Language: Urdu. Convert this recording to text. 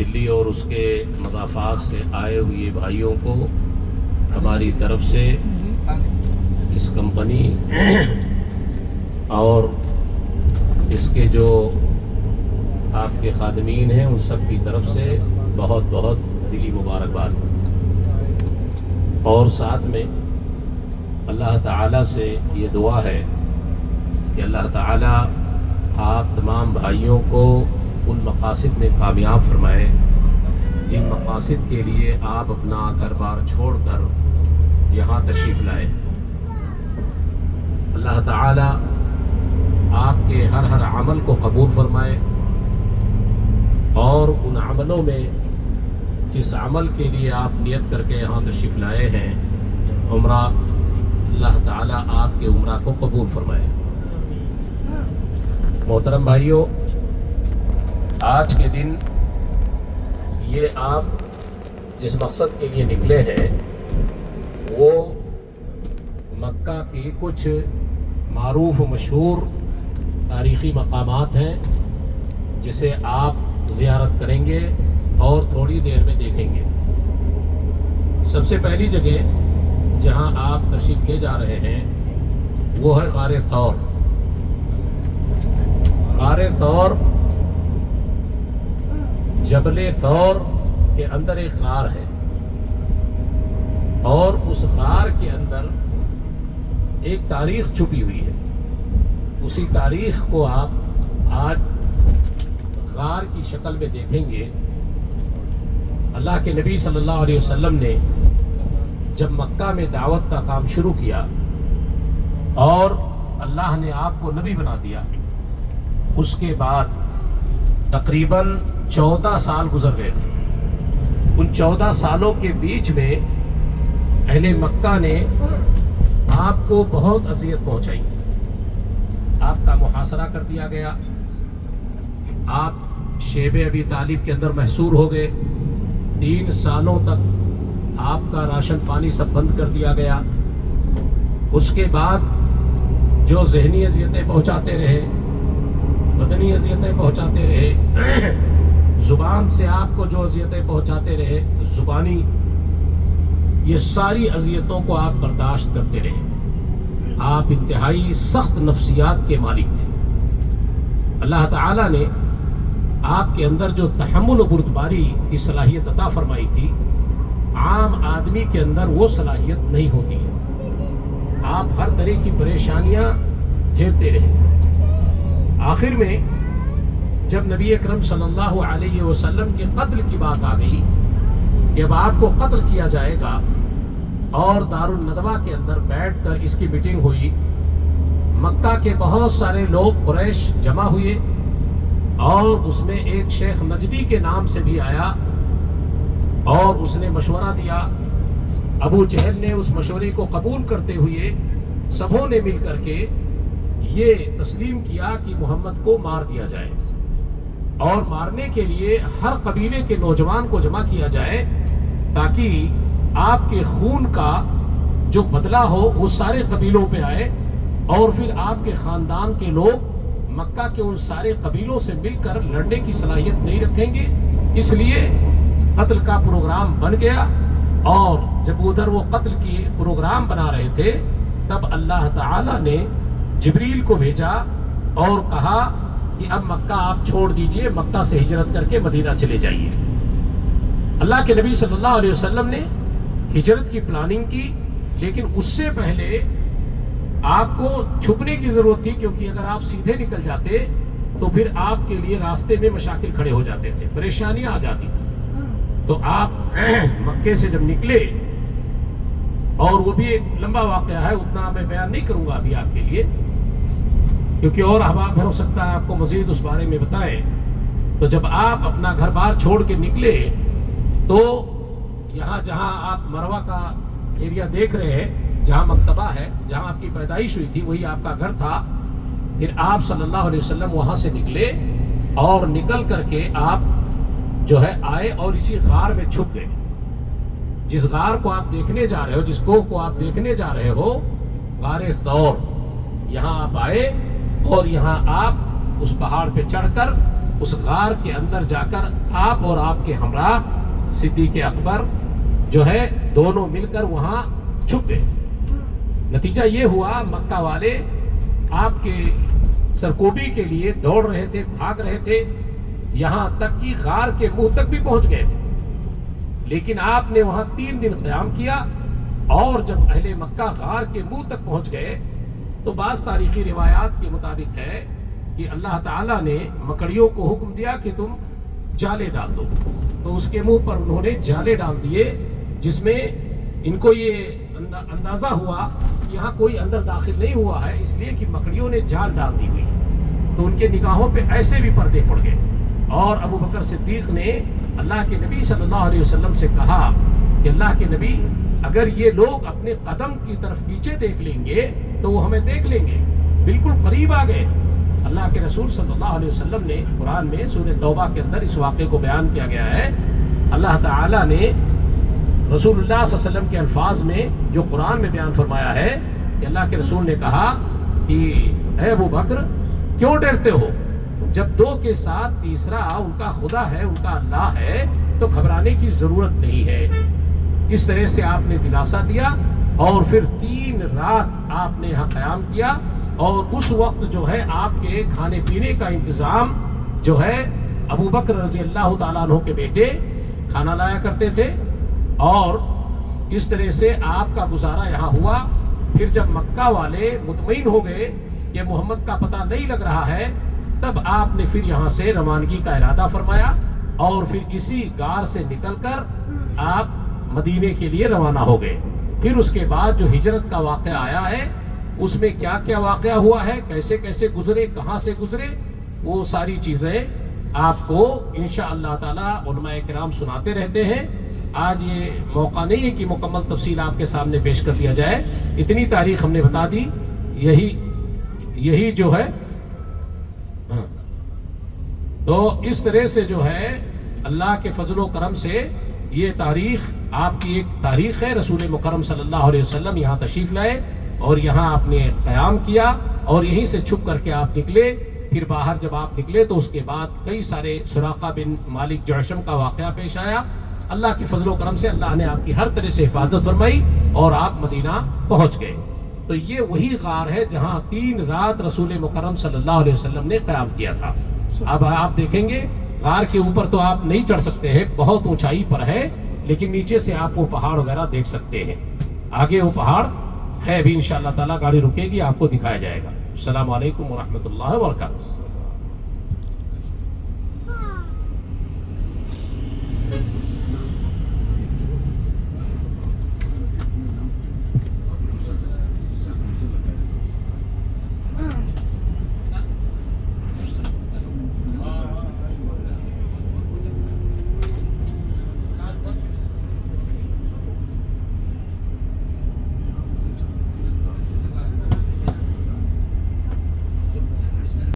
دلی اور اس کے مضافات سے آئے ہوئے بھائیوں کو ہماری طرف سے اس کمپنی اور اس کے جو آپ کے خادمین ہیں ان سب کی طرف سے بہت بہت دلی مبارکباد، اور ساتھ میں اللہ تعالیٰ سے یہ دعا ہے کہ اللہ تعالیٰ آپ تمام بھائیوں کو ان مقاصد میں کامیاب فرمائے جن مقاصد کے لیے آپ اپنا گھر بار چھوڑ کر یہاں تشریف لائے۔ اللہ تعالیٰ آپ کے ہر عمل کو قبول فرمائے، اور ان عملوں میں جس عمل کے لیے آپ نیت کر کے یہاں تشریف لائے ہیں عمرہ، اللہ تعالیٰ آپ کے عمرہ کو قبول فرمائے۔ محترم بھائیوں، آج کے دن یہ آپ جس مقصد کے لیے نکلے ہیں وہ مکہ کی کچھ معروف و مشہور تاریخی مقامات ہیں جسے آپ زیارت کریں گے اور تھوڑی دیر میں دیکھیں گے۔ سب سے پہلی جگہ جہاں آپ تشریف لے جا رہے ہیں وہ ہے غار ثور۔ غار ثور جبل ثور کے اندر ایک غار ہے، اور اس غار کے اندر ایک تاریخ چھپی ہوئی ہے۔ اسی تاریخ کو آپ آج غار کی شکل میں دیکھیں گے۔ اللہ کے نبی صلی اللہ علیہ وسلم نے جب مکہ میں دعوت کا کام شروع کیا اور اللہ نے آپ کو نبی بنا دیا، اس کے بعد تقریباً 14 سال گزر گئے تھے۔ ان 14 سالوں کے بیچ میں اہل مکہ نے آپ کو بہت اذیت پہنچائی، آپ کا محاصرہ کر دیا گیا، آپ شیب ابی طالب کے اندر محصور ہو گئے، 3 سالوں تک آپ کا راشن پانی سب بند کر دیا گیا۔ اس کے بعد جو ذہنی اذیتیں پہنچاتے رہے، بدنی اذیتیں پہنچاتے رہے، زبان سے آپ کو جو اذیتیں پہنچاتے رہے زبانی، یہ ساری اذیتوں کو آپ برداشت کرتے رہے۔ آپ انتہائی سخت نفسیات کے مالک تھے۔ اللہ تعالیٰ نے آپ کے اندر جو تحمل و بردباری کی صلاحیت عطا فرمائی تھی، عام آدمی کے اندر وہ صلاحیت نہیں ہوتی ہے۔ آپ ہر طرح کی پریشانیاں جھیلتے رہے۔ آخر میں جب نبی اکرم صلی اللہ علیہ وسلم کے قتل کی بات آ گئی کہ اب آپ کو قتل کیا جائے گا، اور دار الندوہ کے اندر بیٹھ کر اس کی میٹنگ ہوئی، مکہ کے بہت سارے لوگ قریش جمع ہوئے، اور اس میں ایک شیخ نجدی کے نام سے بھی آیا اور اس نے مشورہ دیا۔ ابو جہل نے اس مشورے کو قبول کرتے ہوئے سبوں نے مل کر کے یہ تسلیم کیا کہ محمد کو مار دیا جائے، اور مارنے کے لیے ہر قبیلے کے نوجوان کو جمع کیا جائے تاکہ آپ کے خون کا جو بدلہ ہو وہ سارے قبیلوں پہ آئے، اور پھر آپ کے خاندان کے لوگ مکہ کے ان سارے قبیلوں سے مل کر لڑنے کی صلاحیت نہیں رکھیں گے۔ اس لیے قتل کا پروگرام بن گیا، اور جب ادھر وہ قتل کی پروگرام بنا رہے تھے تب اللہ تعالیٰ نے جبریل کو بھیجا اور کہا کہ اب مکہ آپ چھوڑ دیجئے، مکہ سے ہجرت کر کے مدینہ چلے جائیے۔ اللہ کے نبی صلی اللہ علیہ وسلم نے ہجرت کی پلاننگ کی، لیکن اس سے پہلے آپ کو چھپنے کی ضرورت تھی، کیونکہ اگر آپ سیدھے نکل جاتے تو پھر آپ کے لیے راستے میں مشاکل کھڑے ہو جاتے تھے، پریشانیاں آ جاتی تھی۔ تو آپ مکے سے جب نکلے، اور وہ بھی ایک لمبا واقعہ ہے، اتنا میں بیان نہیں کروں گا ابھی آپ کے لیے، کیونکہ اور احباب ہو سکتا ہے آپ کو مزید اس بارے میں بتائیں۔ تو جب آپ اپنا گھر بار چھوڑ کے نکلے تو یہاں جہاں آپ مروہ کا ایریا دیکھ رہے ہیں، جہاں مکتبہ ہے، جہاں آپ کی پیدائش ہوئی تھی، وہی آپ کا گھر تھا۔ پھر آپ صلی اللہ علیہ وسلم وہاں سے نکلے، اور نکل کر کے آپ جو ہے آئے اور اسی غار میں چھپ گئے۔ جس غار کو آپ دیکھنے جا رہے ہو، جس کوہ کو آپ دیکھنے جا رہے ہو، غار ثور، یہاں آپ آئے اور یہاں آپ اس پہاڑ پہ چڑھ کر اس غار کے اندر جا کر آپ اور آپ کے ہمراہ صدیق اکبر جو ہے دونوں مل کر وہاں چھپ گئے۔ نتیجہ یہ ہوا مکہ والے آپ کے سرکوبی کے لیے دوڑ رہے تھے، بھاگ رہے تھے، یہاں تک کہ غار کے منہ تک بھی پہنچ گئے تھے، لیکن آپ نے وہاں 3 دن قیام کیا، اور جب اہل مکہ غار کے منہ تک پہنچ گئے تو بعض تاریخی روایات کے مطابق ہے کہ اللہ تعالیٰ نے مکڑیوں کو حکم دیا کہ تم جالے ڈال دو، تو اس کے منہ پر انہوں نے جالے ڈال دیے، جس میں ان کو یہ اندازہ ہوا کہ یہاں کوئی اندر داخل نہیں ہوا ہے، اس لیے کہ مکڑیوں نے جال ڈال دی ہوئی ہے، تو ان کے نگاہوں پہ ایسے بھی پردے پڑ گئے۔ اور ابو بکر صدیق نے اللہ کے نبی صلی اللہ علیہ وسلم سے کہا کہ اللہ کے نبی، اگر یہ لوگ اپنے قدم کی طرف نیچے دیکھ لیں گے تو وہ ہمیں دیکھ لیں گے، بالکل قریب آ گئے۔ اللہ کے رسول صلی اللہ علیہ وسلم نے قرآن میں سورہ توبہ کے اندر اس واقعے کو بیان کیا گیا ہے۔ اللہ تعالیٰ نے رسول اللہ صلی اللہ علیہ وسلم کے الفاظ میں جو قرآن میں بیان فرمایا ہے کہ اللہ کے رسول نے کہا کہ اے ابو بکر، کیوں ڈرتے ہو؟ جب 2 کے ساتھ تیسرا ان کا خدا ہے، ان کا اللہ ہے، تو گھبرانے کی ضرورت نہیں ہے۔ اس طرح سے آپ نے دلاسا دیا، اور پھر 3 رات آپ نے یہاں قیام کیا، اور اس وقت جو ہے آپ کے کھانے پینے کا انتظام جو ہے ابو بکر رضی اللہ تعالیٰ عنہ کے بیٹے کھانا لایا کرتے تھے، اور اس طرح سے آپ کا گزارا یہاں ہوا۔ پھر جب مکہ والے مطمئن ہو گئے کہ محمد کا پتہ نہیں لگ رہا ہے، تب آپ نے پھر یہاں سے روانگی کا ارادہ فرمایا، اور پھر اسی غار سے نکل کر آپ مدینے کے لیے روانہ ہو گئے۔ پھر اس کے بعد جو ہجرت کا واقعہ آیا ہے، اس میں کیا کیا واقعہ ہوا ہے، کیسے کیسے گزرے، کہاں سے گزرے، وہ ساری چیزیں آپ کو انشاءاللہ تعالی علماء کرام سناتے رہتے ہیں۔ آج یہ موقع نہیں ہے کہ مکمل تفصیل آپ کے سامنے پیش کر دیا جائے، اتنی تاریخ ہم نے بتا دی، یہی جو ہے۔ تو اس طرح سے جو ہے اللہ کے فضل و کرم سے یہ تاریخ آپ کی ایک تاریخ ہے۔ رسول مکرم صلی اللہ علیہ وسلم یہاں تشریف لائے، اور یہاں آپ نے قیام کیا، اور یہیں سے چھپ کر کے آپ نکلے۔ پھر باہر جب آپ نکلے تو اس کے بعد کئی سارے سراقہ بن مالک جعشم کا واقعہ پیش آیا۔ اللہ کے فضل و کرم سے اللہ نے آپ کی ہر طرح سے حفاظت فرمائی، اور آپ مدینہ پہنچ گئے۔ تو یہ وہی غار ہے جہاں 3 رات رسول مکرم صلی اللہ علیہ وسلم نے قیام کیا تھا۔ اب آپ دیکھیں گے غار کے اوپر تو آپ نہیں چڑھ سکتے ہیں، بہت اونچائی پر ہے، لیکن نیچے سے آپ وہ پہاڑ وغیرہ دیکھ سکتے ہیں۔ آگے وہ پہاڑ ہے بھی، انشاءاللہ تعالیٰ گاڑی رکے گی، آپ کو دکھایا جائے گا۔ السلام علیکم ورحمۃ اللہ وبرکاتہ۔